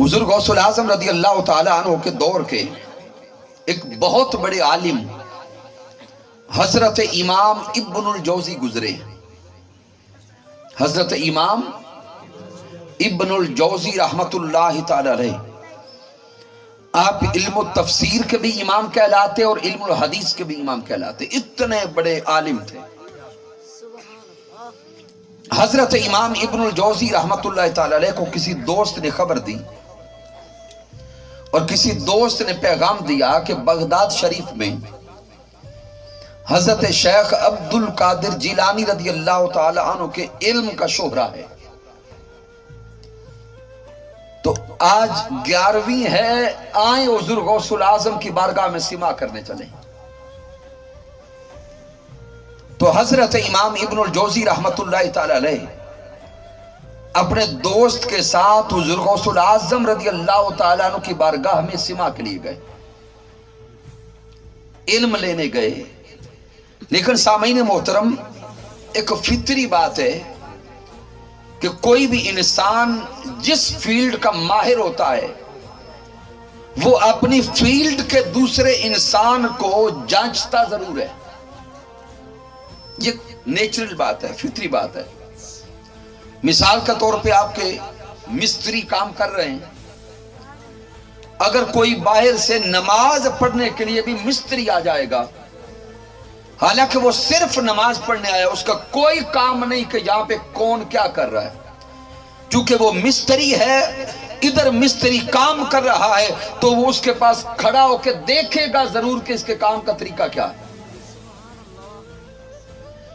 حضور غوث العظم رضی اللہ تعالی عنہ کے دور کے ایک بہت بڑے عالم حضرت امام ابن الجوزی گزرے. حضرت امام ابن الجوزی رحمت اللہ تعالی علیہ، آپ علم التفسیر کے بھی امام کہلاتے اور علم الحدیث کے بھی امام کہلاتے، اتنے بڑے عالم تھے. حضرت امام ابن الجوزی رحمت اللہ تعالی علیہ کو کسی دوست نے خبر دی اور کسی دوست نے پیغام دیا کہ بغداد شریف میں حضرت شیخ عبد القادر جیلانی رضی اللہ تعالی عنہ کے علم کا شہرہ ہے. تو آج 11ویں ہے، آئیں حضور غوث العظم کی بارگاہ میں سماع کرنے چلیں. تو حضرت امام ابن الجوزی رحمت اللہ تعالی علیہ اپنے دوست کے ساتھ حضور غوث العظم رضی اللہ تعالیٰ عنہ کی بارگاہ میں سماع کے لیے گئے، علم لینے گئے. لیکن سامعین محترم، ایک فطری بات ہے کہ کوئی بھی انسان جس فیلڈ کا ماہر ہوتا ہے وہ اپنی فیلڈ کے دوسرے انسان کو جانچتا ضرور ہے. یہ نیچرل بات ہے، فطری بات ہے. مثال کے طور پہ آپ کے مستری کام کر رہے ہیں، اگر کوئی باہر سے نماز پڑھنے کے لیے بھی مستری آ جائے گا، حالانکہ وہ صرف نماز پڑھنے آیا، اس کا کوئی کام نہیں کہ یہاں پہ کون کیا کر رہا ہے. چونکہ وہ مستری ہے، ادھر مستری کام کر رہا ہے، تو وہ اس کے پاس کھڑا ہو کے دیکھے گا ضرور کہ اس کے کام کا طریقہ کیا ہے.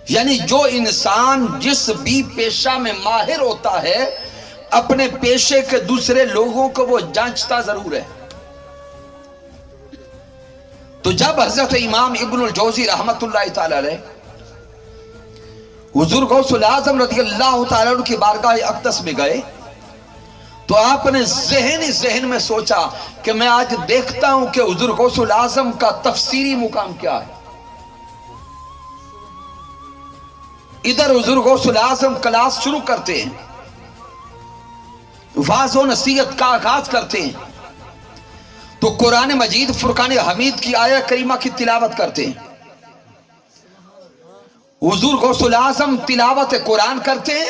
یعنی جو انسان جس بھی پیشہ میں ماہر ہوتا ہے اپنے پیشے کے دوسرے لوگوں کو وہ جانچتا ضرور ہے. تو جب حضرت امام ابن الجوزی رحمت اللہ تعالی علیہ حضور غوث العظم رضی اللہ تعالی عنہ کی بارگاہ اقدس میں گئے تو آپ نے ذہن میں سوچا کہ میں آج دیکھتا ہوں کہ حضور غوث العظم کا تفسیری مقام کیا ہے. ادھر حضور غوث العظم کلاس شروع کرتے ہیں، واعظ و نصیحت کا آغاز کرتے ہیں، تو قرآن مجید فرقان حمید کی آیہ کریمہ کی تلاوت کرتے ہیں. حضور غوث العظم تلاوت قرآن کرتے ہیں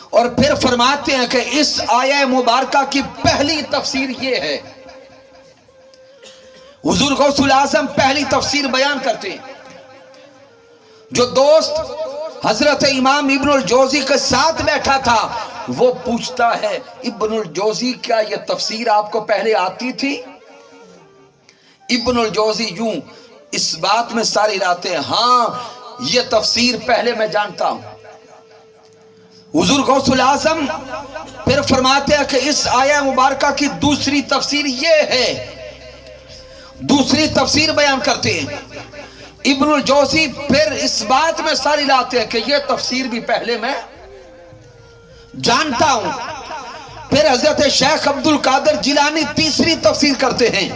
اور پھر فرماتے ہیں کہ اس آیہ مبارکہ کی پہلی تفسیر یہ ہے. حضور غوث العظم پہلی تفسیر بیان کرتے ہیں. جو دوست حضرت امام ابن الجوزی کے ساتھ بیٹھا تھا وہ پوچھتا ہے، ابن الجوزی کیا یہ تفسیر آپ کو پہلے آتی تھی؟ ابن الجوزی یوں اس بات میں ساری لاتے ہیں، ہاں یہ تفسیر پہلے میں جانتا ہوں. حضور غوث العظم پھر فرماتے ہیں کہ اس آیہ مبارکہ کی دوسری تفسیر یہ ہے، دوسری تفسیر بیان کرتے ہیں. ابن الجوزی پھر اس بات میں ساری لاتے ہیں کہ یہ تفسیر بھی پہلے میں جانتا ہوں. پھر حضرت شیخ عبد القادر جیلانی تیسری تفسیر کرتے ہیں.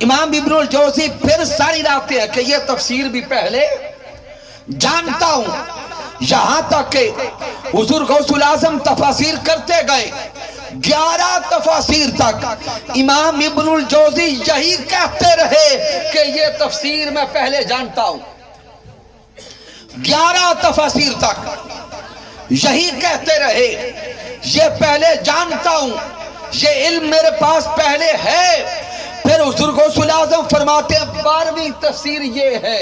امام ابن الجوزی پھر ساری لاتے ہیں کہ یہ تفسیر بھی پہلے جانتا ہوں. یہاں تک کہ حضور غوث العظم تفاسیر کرتے گئے، 11 تفاسیر تک امام ابن الجوزی یہی کہتے رہے کہ یہ تفسیر میں پہلے جانتا ہوں. 11 تفاسیر تک یہی کہتے رہے یہ پہلے جانتا ہوں، یہ علم میرے پاس پہلے ہے. پھر حضور غوث العظم فرماتے ہیں 12ویں تفسیر یہ ہے.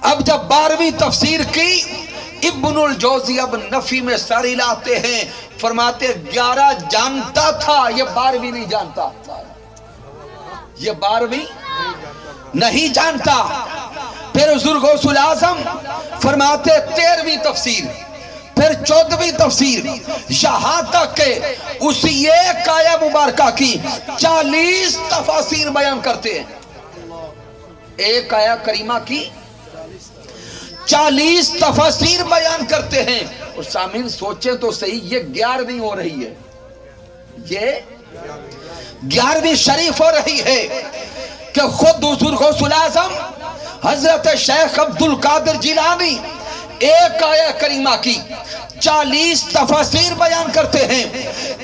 اب جب 12ویں تفسیر کی ابن الجوزی اب نفی میں ساری لاتے ہیں، فرماتے 11 جانتا تھا، یہ 12ویں نہیں جانتا، یہ 12ویں نہیں جانتا. پھر حضور غوث العظم فرماتے 13ویں تفسیر، پھر 14ویں تفسیر، یہاں تک کہ اسی ایک آیہ مبارکہ کی 40 تفاسیر بیان کرتے ہیں. ایک آیہ کریمہ کی 40 تفاسیر بیان کرتے ہیں. اور سامعین سوچیں تو صحیح، یہ 11ویں ہو رہی ہے، یہ 11ویں شریف ہو رہی ہے کہ خود حضور غوث العظم حضرت شیخ عبد القادر جیلانی ایک آیہ کریمہ کی 40 تفاسیر بیان کرتے ہیں.